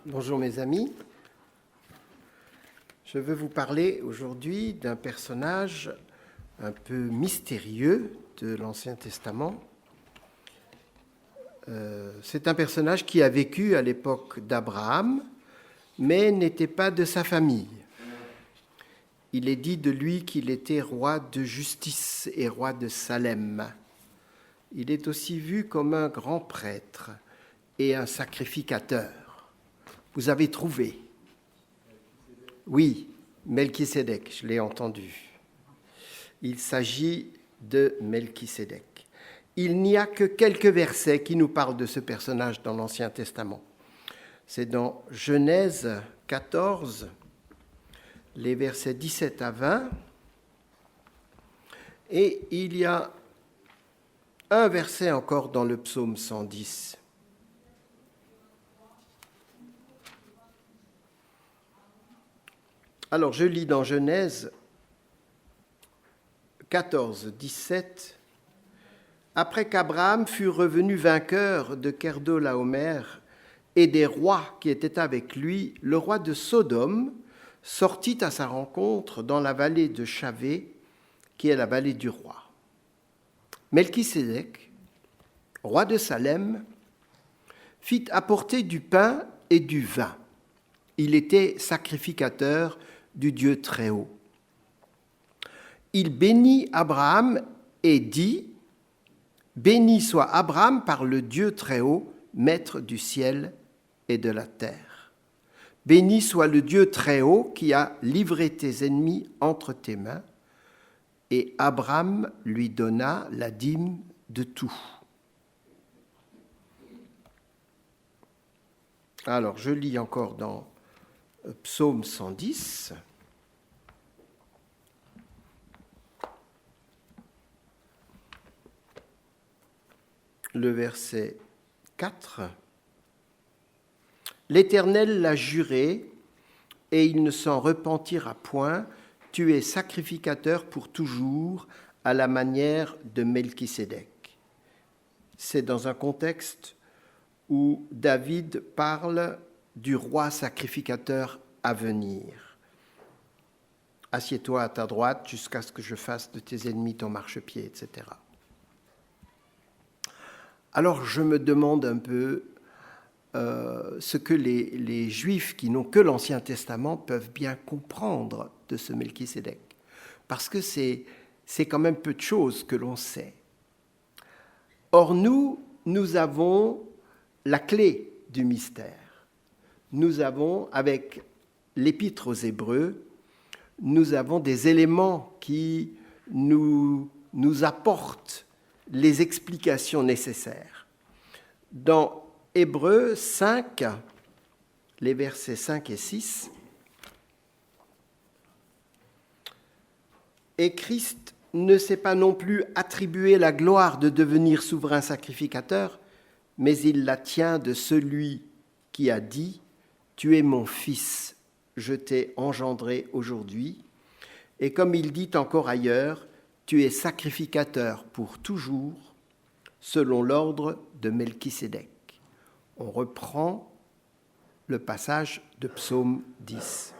Bonjour mes amis. Je veux vous parler aujourd'hui d'un personnage un peu mystérieux de l'Ancien Testament. C'est un personnage qui a vécu à l'époque d'Abraham, mais n'était pas de sa famille. Il est dit de lui qu'il était roi de justice et roi de Salem. Il est aussi vu comme un grand prêtre et un sacrificateur. Vous avez trouvé? Oui, Melchisédek, je l'ai entendu. Il s'agit de Melchisédek. Il n'y a que quelques versets qui nous parlent de ce personnage dans l'Ancien Testament. C'est dans Genèse 14, les versets 17 à 20. Et il y a un verset encore dans le psaume 110. Alors, je lis dans Genèse 14, 17. Après qu'Abraham fut revenu vainqueur de Kedorlaomer et des rois qui étaient avec lui, le roi de Sodome sortit à sa rencontre dans la vallée de Chavé, qui est la vallée du roi. Melchisédek, roi de Salem, fit apporter du pain et du vin. Il était sacrificateur du Dieu Très-Haut. Il bénit Abraham et dit : « Béni soit Abraham par le Dieu Très-Haut, maître du ciel et de la terre. Béni soit le Dieu Très-Haut qui a livré tes ennemis entre tes mains. » Et Abraham lui donna la dîme de tout. Alors, je lis encore dans Psaume 110. Le verset 4. « L'Éternel l'a juré, et il ne s'en repentira point. Tu es sacrificateur pour toujours, à la manière de Melchisédek. » C'est dans un contexte où David parle du roi sacrificateur à venir. « Assieds-toi à ta droite jusqu'à ce que je fasse de tes ennemis ton marchepied, etc. » Alors je me demande un peu ce que les Juifs qui n'ont que l'Ancien Testament peuvent bien comprendre de ce Melchisédek, parce que c'est quand même peu de choses que l'on sait. Or nous avons la clé du mystère. Nous avons, avec l'Épître aux Hébreux, nous avons des éléments qui nous apportent les explications nécessaires. Dans Hébreux 5, les versets 5 et 6, « Et Christ ne s'est pas non plus attribué la gloire de devenir souverain sacrificateur, mais il la tient de celui qui a dit « Tu es mon fils, je t'ai engendré aujourd'hui. » Et comme il dit encore ailleurs, « Tu es sacrificateur pour toujours, selon l'ordre de Melchisédek. » On reprend le passage de Psaume 10.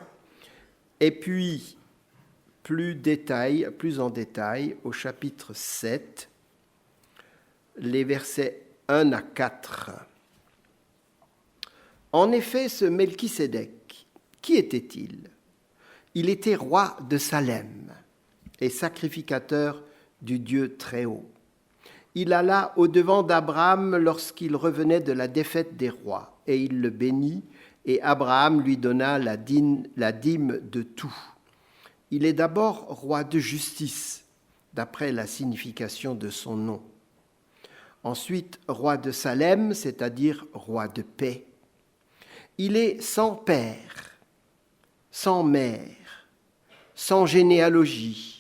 Et puis, plus en détail, au chapitre 7, les versets 1 à 4. En effet, ce Melchisédek, qui était-il ? Il était roi de Salem et sacrificateur du Dieu Très-Haut. Il alla au-devant d'Abraham lorsqu'il revenait de la défaite des rois, et il le bénit, et Abraham lui donna la dîme de tout. Il est d'abord roi de justice, d'après la signification de son nom. Ensuite, roi de Salem, c'est-à-dire roi de paix. Il est sans père, sans mère, sans généalogie.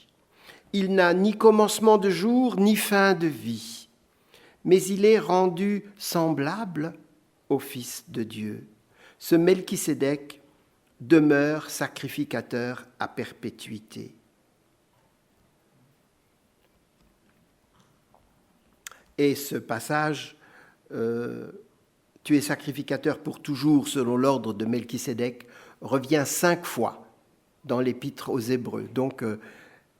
Il n'a ni commencement de jour, ni fin de vie, mais il est rendu semblable au Fils de Dieu. Ce Melchisédek demeure sacrificateur à perpétuité. Et ce passage tu es sacrificateur pour toujours selon l'ordre de Melchisédek, revient 5 fois dans l'épître aux Hébreux. Donc,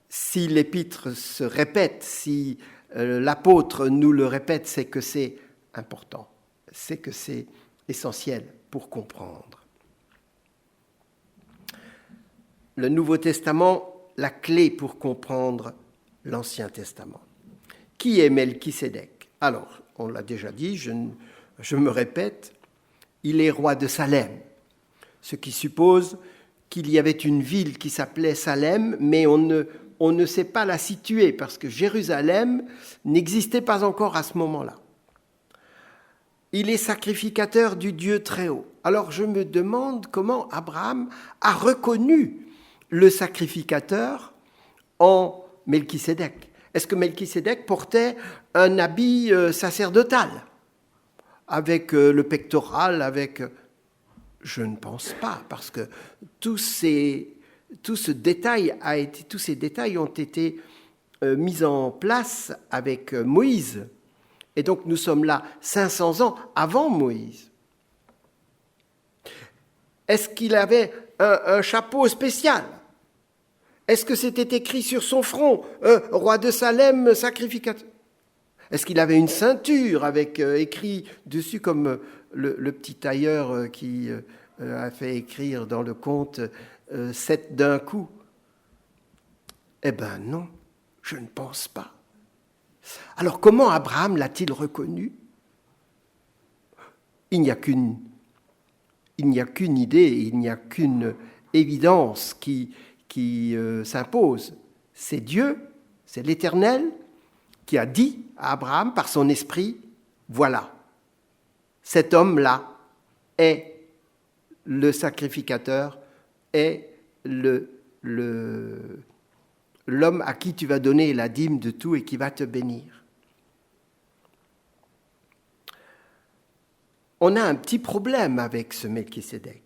si l'épître se répète, si l'apôtre nous le répète, c'est que c'est important, c'est que c'est essentiel pour comprendre. Le Nouveau Testament, la clé pour comprendre l'Ancien Testament. Qui est Melchisédek ? Alors, on l'a déjà dit, je me répète, il est roi de Salem, ce qui suppose qu'il y avait une ville qui s'appelait Salem, mais on ne sait pas la situer parce que Jérusalem n'existait pas encore à ce moment-là. Il est sacrificateur du Dieu très haut. Alors je me demande comment Abraham a reconnu le sacrificateur en Melchisédek. Est-ce que Melchisédek portait un habit sacerdotal avec le pectoral, avec... Je ne pense pas, parce que tous ces détails ont été mis en place avec Moïse. Et donc nous sommes là 500 ans avant Moïse. Est-ce qu'il avait un chapeau spécial ? Est-ce que c'était écrit sur son front, roi de Salem, sacrificateur ? Est-ce qu'il avait une ceinture avec écrit dessus comme le petit tailleur qui a fait écrire dans le conte 7 d'un coup ? Eh bien non, je ne pense pas. Alors comment Abraham l'a-t-il reconnu ? Il n'y a qu'une idée, il n'y a qu'une évidence qui s'impose. C'est Dieu, c'est l'Éternel qui a dit à Abraham par son esprit, voilà, cet homme-là est le sacrificateur, est l'homme à qui tu vas donner la dîme de tout et qui va te bénir. On a un petit problème avec ce Melchisédek.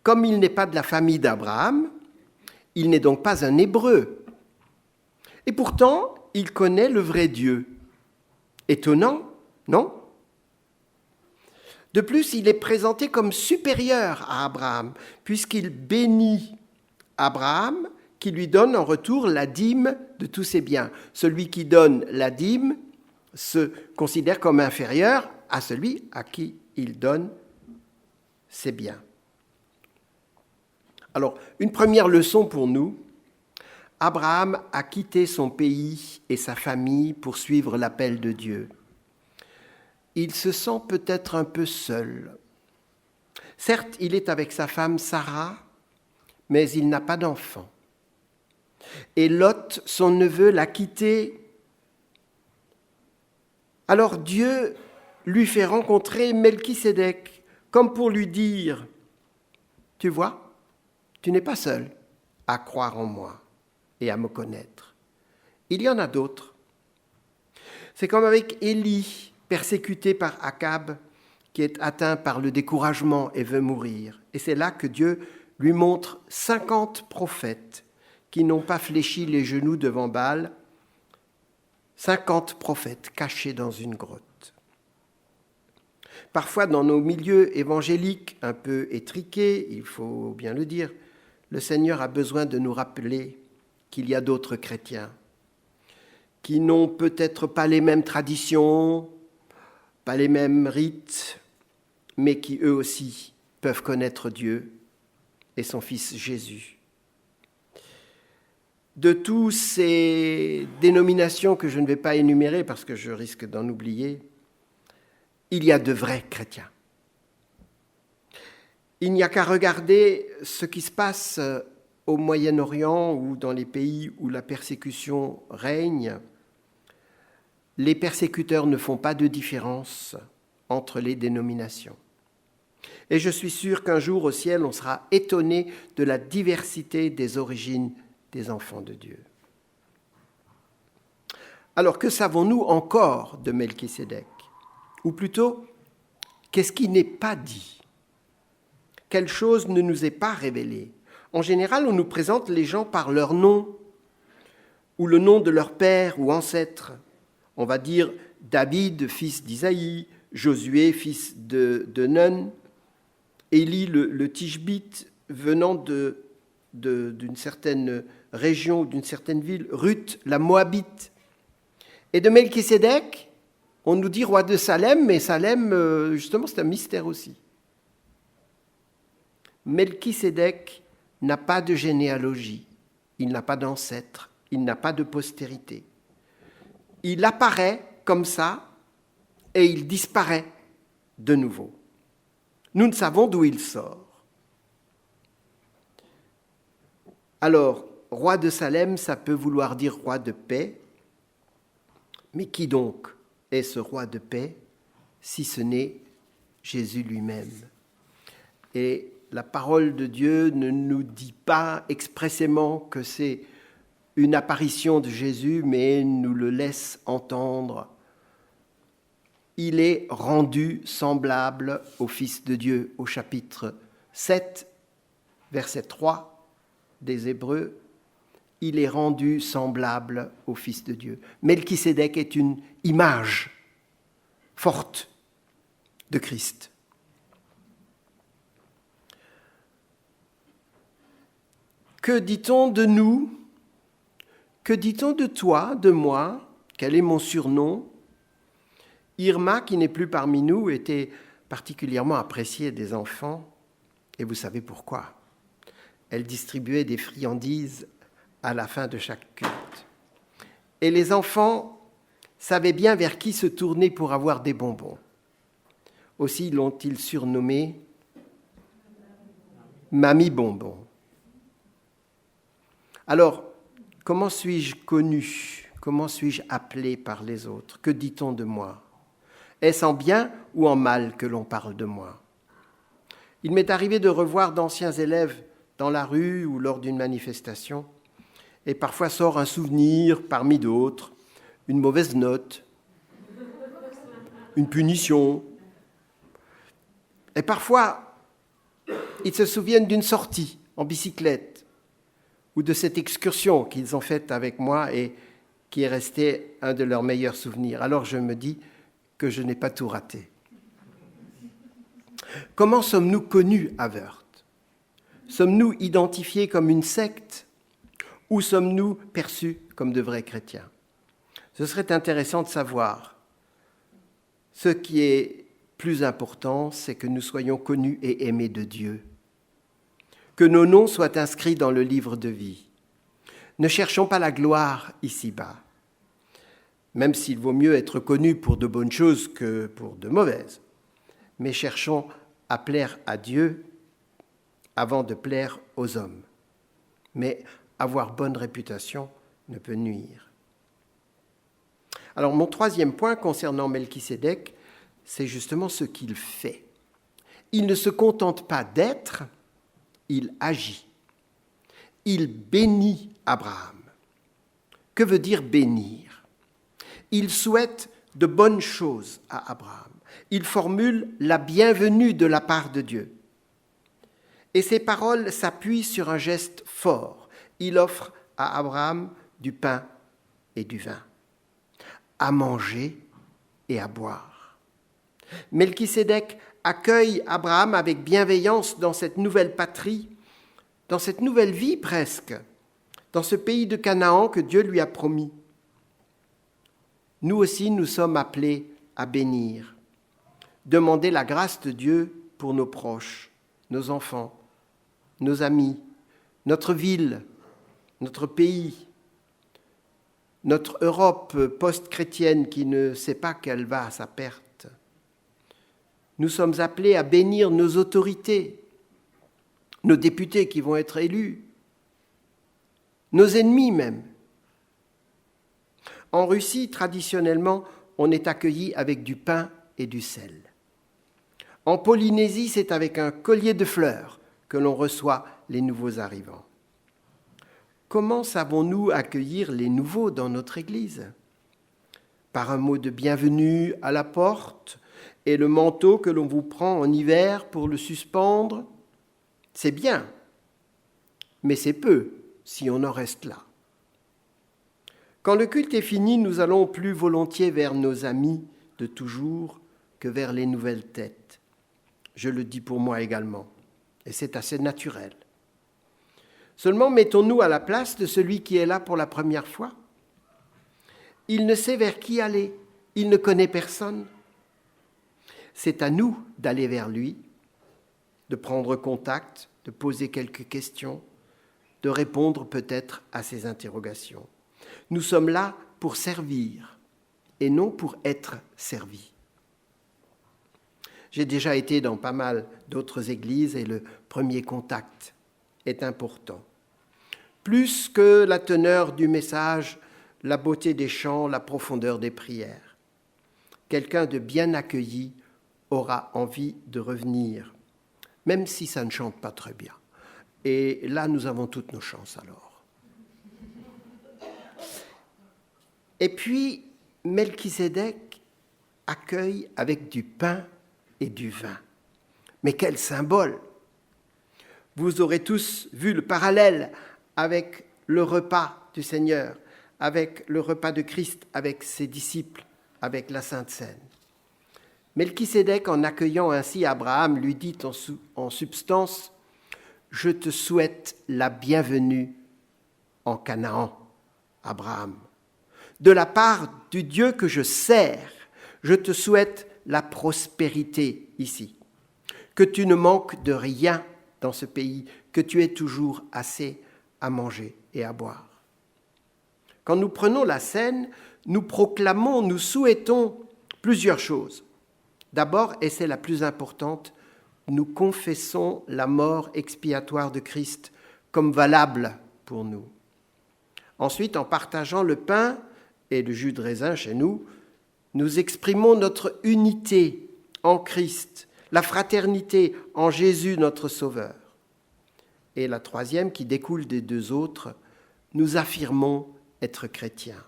Comme il n'est pas de la famille d'Abraham, il n'est donc pas un Hébreu. Et pourtant, il connaît le vrai Dieu. Étonnant, non ? De plus, il est présenté comme supérieur à Abraham, puisqu'il bénit Abraham, qui lui donne en retour la dîme de tous ses biens. Celui qui donne la dîme se considère comme inférieur à celui à qui il donne ses biens. Alors, une première leçon pour nous, Abraham a quitté son pays et sa famille pour suivre l'appel de Dieu. Il se sent peut-être un peu seul. Certes, il est avec sa femme Sarah, mais il n'a pas d'enfant. Et Lot, son neveu, l'a quitté. Alors Dieu lui fait rencontrer Melchisédek, comme pour lui dire, « Tu vois, tu n'es pas seul à croire en moi et à me connaître. Il y en a d'autres. » C'est comme avec Élie, persécuté par Akab, qui est atteint par le découragement et veut mourir. Et c'est là que Dieu lui montre 50 prophètes qui n'ont pas fléchi les genoux devant Baal, 50 prophètes cachés dans une grotte. Parfois, dans nos milieux évangéliques un peu étriqués, il faut bien le dire, le Seigneur a besoin de nous rappeler qu'il y a d'autres chrétiens qui n'ont peut-être pas les mêmes traditions, pas les mêmes rites, mais qui eux aussi peuvent connaître Dieu et son Fils Jésus. De toutes ces dénominations que je ne vais pas énumérer parce que je risque d'en oublier, il y a de vrais chrétiens. Il n'y a qu'à regarder ce qui se passe au Moyen-Orient ou dans les pays où la persécution règne. Les persécuteurs ne font pas de différence entre les dénominations. Et je suis sûr qu'un jour au ciel, on sera étonné de la diversité des origines des enfants de Dieu. Alors, que savons-nous encore de Melchisédek ? Ou plutôt, qu'est-ce qui n'est pas dit ? Quelle chose ne nous est pas révélée ? En général, on nous présente les gens par leur nom, ou le nom de leur père ou ancêtre. On va dire David, fils d'Isaïe, Josué, fils de Nun, Élie le Tishbite, venant d'une certaine région, d'une certaine ville, Ruth, la Moabite. Et de Melchisédek, on nous dit roi de Salem, mais Salem, justement, c'est un mystère aussi. Melchisédek n'a pas de généalogie, il n'a pas d'ancêtre, il n'a pas de postérité. Il apparaît comme ça et il disparaît de nouveau. Nous ne savons d'où il sort. Alors, roi de Salem, ça peut vouloir dire roi de paix, mais qui donc est ce roi de paix, si ce n'est Jésus lui-même? Et la parole de Dieu ne nous dit pas expressément que c'est une apparition de Jésus, mais nous le laisse entendre. Il est rendu semblable au Fils de Dieu, au chapitre 7, verset 3 des Hébreux. Il est rendu semblable au Fils de Dieu. Melchisédek est une image forte de Christ. Que dit-on de nous? Que dit-on de toi, de moi? Quel est mon surnom? Irma, qui n'est plus parmi nous, était particulièrement appréciée des enfants, et vous savez pourquoi. Elle distribuait des friandises à la fin de chaque culte. Et les enfants savaient bien vers qui se tourner pour avoir des bonbons. Aussi l'ont-ils surnommée Mamie Bonbon. Alors, comment suis-je connu? Comment suis-je appelé par les autres? Que dit-on de moi? Est-ce en bien ou en mal que l'on parle de moi? Il m'est arrivé de revoir d'anciens élèves dans la rue ou lors d'une manifestation, et parfois sort un souvenir parmi d'autres, une mauvaise note, une punition. Et parfois, ils se souviennent d'une sortie en bicyclette ou de cette excursion qu'ils ont faite avec moi et qui est restée un de leurs meilleurs souvenirs. Alors je me dis que je n'ai pas tout raté. Comment sommes-nous connus à Wörth? Sommes-nous identifiés comme une secte ou sommes-nous perçus comme de vrais chrétiens? Ce serait intéressant de savoir. Ce qui est plus important, c'est que nous soyons connus et aimés de Dieu. Que nos noms soient inscrits dans le livre de vie. Ne cherchons pas la gloire ici-bas, même s'il vaut mieux être connu pour de bonnes choses que pour de mauvaises. Mais cherchons à plaire à Dieu avant de plaire aux hommes. Mais avoir bonne réputation ne peut nuire. Alors mon troisième point concernant Melchisédek, c'est justement ce qu'il fait. Il ne se contente pas d'être, il agit. Il bénit Abraham. Que veut dire bénir? Il souhaite de bonnes choses à Abraham. Il formule la bienvenue de la part de Dieu. Et ces paroles s'appuient sur un geste fort. Il offre à Abraham du pain et du vin, à manger et à boire. Melchisédek accueille Abraham avec bienveillance dans cette nouvelle patrie, dans cette nouvelle vie presque, dans ce pays de Canaan que Dieu lui a promis. Nous aussi, nous sommes appelés à bénir, demander la grâce de Dieu pour nos proches, nos enfants, nos amis, notre ville, notre pays, notre Europe post-chrétienne qui ne sait pas qu'elle va à sa perte. Nous sommes appelés à bénir nos autorités, nos députés qui vont être élus, nos ennemis même. En Russie, traditionnellement, on est accueilli avec du pain et du sel. En Polynésie, c'est avec un collier de fleurs que l'on reçoit les nouveaux arrivants. Comment savons-nous accueillir les nouveaux dans notre Église? Par un mot de bienvenue à la porte et le manteau que l'on vous prend en hiver pour le suspendre? C'est bien, mais c'est peu si on en reste là. Quand le culte est fini, nous allons plus volontiers vers nos amis de toujours que vers les nouvelles têtes. Je le dis pour moi également, et c'est assez naturel. Seulement, mettons-nous à la place de celui qui est là pour la première fois. Il ne sait vers qui aller, il ne connaît personne. C'est à nous d'aller vers lui, de prendre contact, de poser quelques questions, de répondre peut-être à ses interrogations. Nous sommes là pour servir et non pour être servis. J'ai déjà été dans pas mal d'autres églises et le premier contact est important. Plus que la teneur du message, la beauté des chants, la profondeur des prières. Quelqu'un de bien accueilli aura envie de revenir, même si ça ne chante pas très bien. Et là, nous avons toutes nos chances alors. Et puis, Melchisédek accueille avec du pain et du vin. Mais quel symbole! Vous aurez tous vu le parallèle avec le repas du Seigneur, avec le repas de Christ, avec ses disciples, avec la Sainte Seine. Melchisédek, en accueillant ainsi Abraham, lui dit en substance « Je te souhaite la bienvenue en Canaan, Abraham. De la part du Dieu que je sers, je te souhaite la prospérité ici. Que tu ne manques de rien dans ce pays, que tu aies toujours assez à manger et à boire. » Quand nous prenons la scène, nous proclamons, nous souhaitons plusieurs choses. D'abord, et c'est la plus importante, nous confessons la mort expiatoire de Christ comme valable pour nous. Ensuite, en partageant le pain et le jus de raisin chez nous, nous exprimons notre unité en Christ, la fraternité en Jésus notre Sauveur. Et la troisième, qui découle des deux autres, nous affirmons être chrétiens.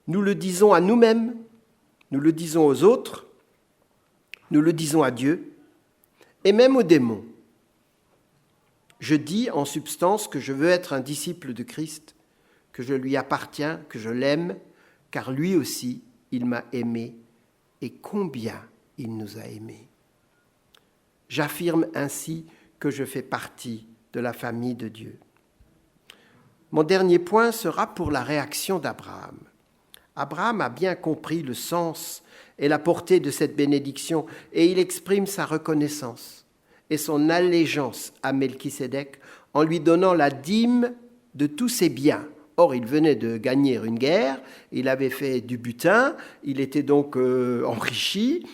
Nous le disons à nous-mêmes, nous le disons aux autres, nous le disons à Dieu et même aux démons. Je dis en substance que je veux être un disciple de Christ, que je lui appartiens, que je l'aime, car lui aussi, il m'a aimé et combien il nous a aimés. J'affirme ainsi que je fais partie de la famille de Dieu. Mon dernier point sera pour la réaction d'Abraham. Abraham a bien compris le sens et la portée de cette bénédiction et il exprime sa reconnaissance et son allégeance à Melchisédek en lui donnant la dîme de tous ses biens. Or, il venait de gagner une guerre, il avait fait du butin, il était donc enrichi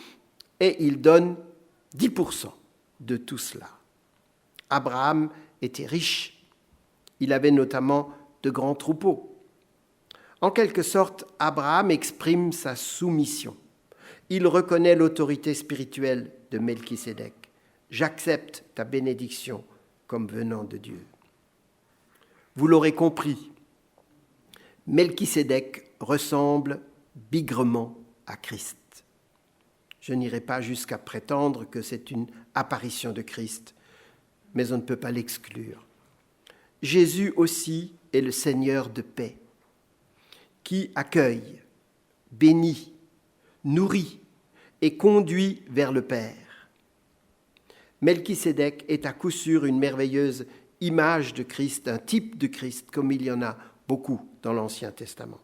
et il donne 10% de tout cela. Abraham était riche, il avait notamment de grands troupeaux. En quelque sorte, Abraham exprime sa soumission. Il reconnaît l'autorité spirituelle de Melchisédek. J'accepte ta bénédiction comme venant de Dieu. Vous l'aurez compris, Melchisédek ressemble bigrement à Christ. Je n'irai pas jusqu'à prétendre que c'est une apparition de Christ, mais on ne peut pas l'exclure. Jésus aussi est le Seigneur de paix, qui accueille, bénit, nourrit et conduit vers le Père. Melchisédek est à coup sûr une merveilleuse image de Christ, un type de Christ, comme il y en a beaucoup dans l'Ancien Testament.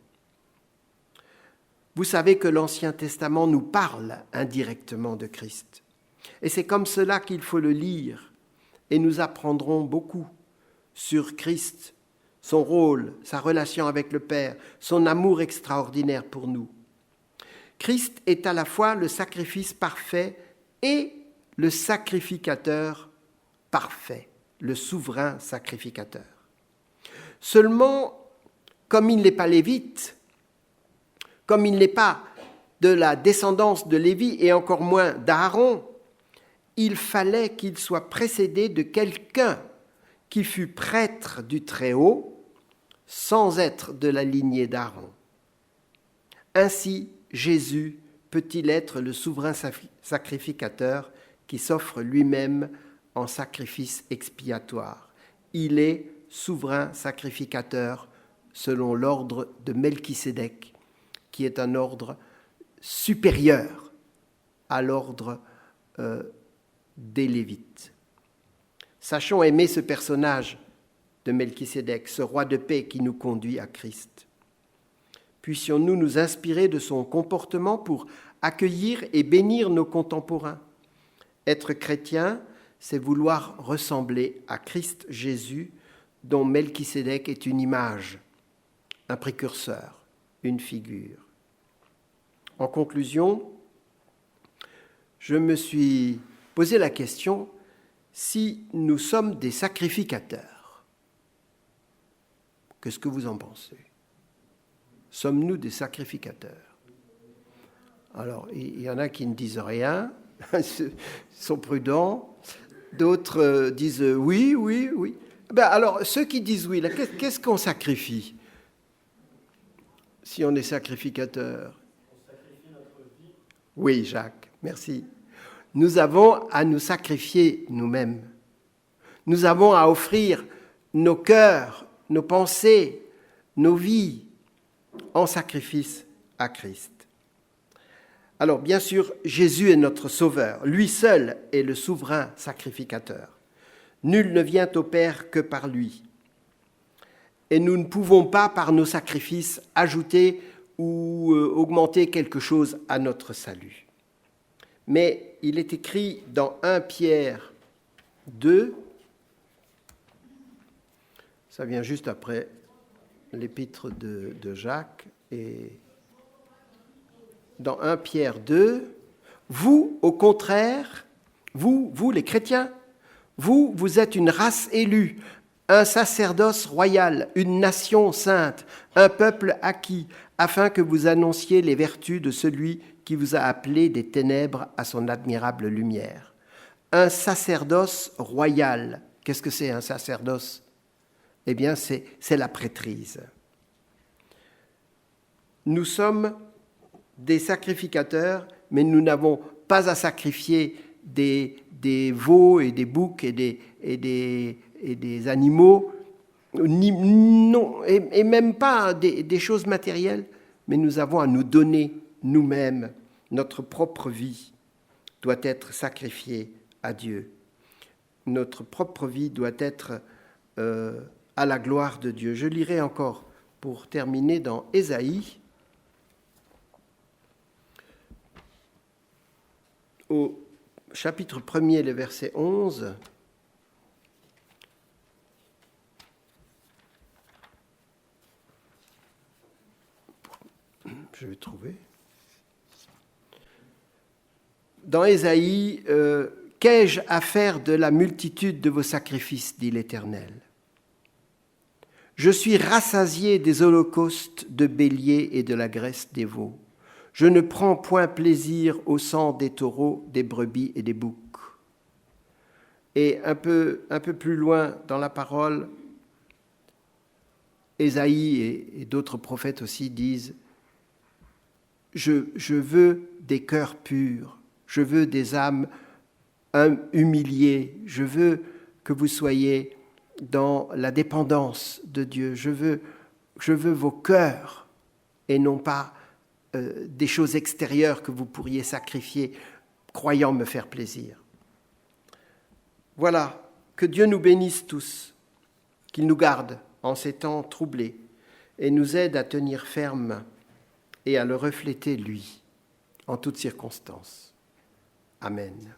Vous savez que l'Ancien Testament nous parle indirectement de Christ. Et c'est comme cela qu'il faut le lire. Et nous apprendrons beaucoup sur Christ, son rôle, sa relation avec le Père, son amour extraordinaire pour nous. Christ est à la fois le sacrifice parfait et le sacrificateur parfait, le souverain sacrificateur. Seulement, comme il n'est pas lévite, comme il n'est pas de la descendance de Lévi et encore moins d'Aaron, il fallait qu'il soit précédé de quelqu'un qui fut prêtre du Très-Haut, sans être de la lignée d'Aaron. Ainsi, Jésus peut-il être le souverain sacrificateur qui s'offre lui-même en sacrifice expiatoire. Il est souverain sacrificateur selon l'ordre de Melchisédek, qui est un ordre supérieur à l'ordre des Lévites. Sachons aimer ce personnage de Melchisédek, ce roi de paix qui nous conduit à Christ. Puissions-nous nous inspirer de son comportement pour accueillir et bénir nos contemporains. Être chrétien, c'est vouloir ressembler à Christ Jésus, dont Melchisédek est une image, un précurseur, une figure. En conclusion, je me suis posé la question si nous sommes des sacrificateurs. Qu'est-ce que vous en pensez ? Sommes-nous des sacrificateurs ? Alors, il y en a qui ne disent rien, sont prudents. D'autres disent oui, oui, oui. Alors, ceux qui disent oui, là, qu'est-ce qu'on sacrifie si on est sacrificateur ? On sacrifie notre vie. Oui, Jacques, merci. Nous avons à nous sacrifier nous-mêmes. Nous avons à offrir nos cœurs, nos pensées, nos vies en sacrifice à Christ. Alors, bien sûr, Jésus est notre Sauveur. Lui seul est le souverain sacrificateur. Nul ne vient au Père que par lui. Et nous ne pouvons pas, par nos sacrifices, ajouter ou augmenter quelque chose à notre salut. Mais il est écrit dans 1 Pierre 2, ça vient juste après l'épître de Jacques, et dans 1 Pierre 2, vous, au contraire, vous les chrétiens, vous êtes une race élue, un sacerdoce royal, une nation sainte, un peuple acquis, afin que vous annonciez les vertus de celui qui vous a appelé des ténèbres à son admirable lumière. Un sacerdoce royal. Qu'est-ce que c'est un sacerdoce ? Eh bien, c'est la prêtrise. Nous sommes des sacrificateurs, mais nous n'avons pas à sacrifier des veaux et des boucs et des animaux, non, et même pas des choses matérielles, mais nous avons à nous donner nous-mêmes. Notre propre vie doit être sacrifiée à Dieu. Notre propre vie doit être à la gloire de Dieu. Je lirai encore, pour terminer, dans Ésaïe, au chapitre 1er, le verset 11. Je vais trouver. Dans Ésaïe, qu'ai-je à faire de la multitude de vos sacrifices, dit l'Éternel. Je suis rassasié des holocaustes de béliers et de la graisse des veaux. Je ne prends point plaisir au sang des taureaux, des brebis et des boucs. Et un peu plus loin dans la parole, Ésaïe et d'autres prophètes aussi disent « Je veux des cœurs purs, je veux des âmes humiliées, je veux que vous soyez dans la dépendance de Dieu, je veux vos cœurs et non pas des choses extérieures que vous pourriez sacrifier, croyant me faire plaisir. » Voilà, que Dieu nous bénisse tous, qu'il nous garde en ces temps troublés et nous aide à tenir ferme et à le refléter, lui, en toutes circonstances. Amen.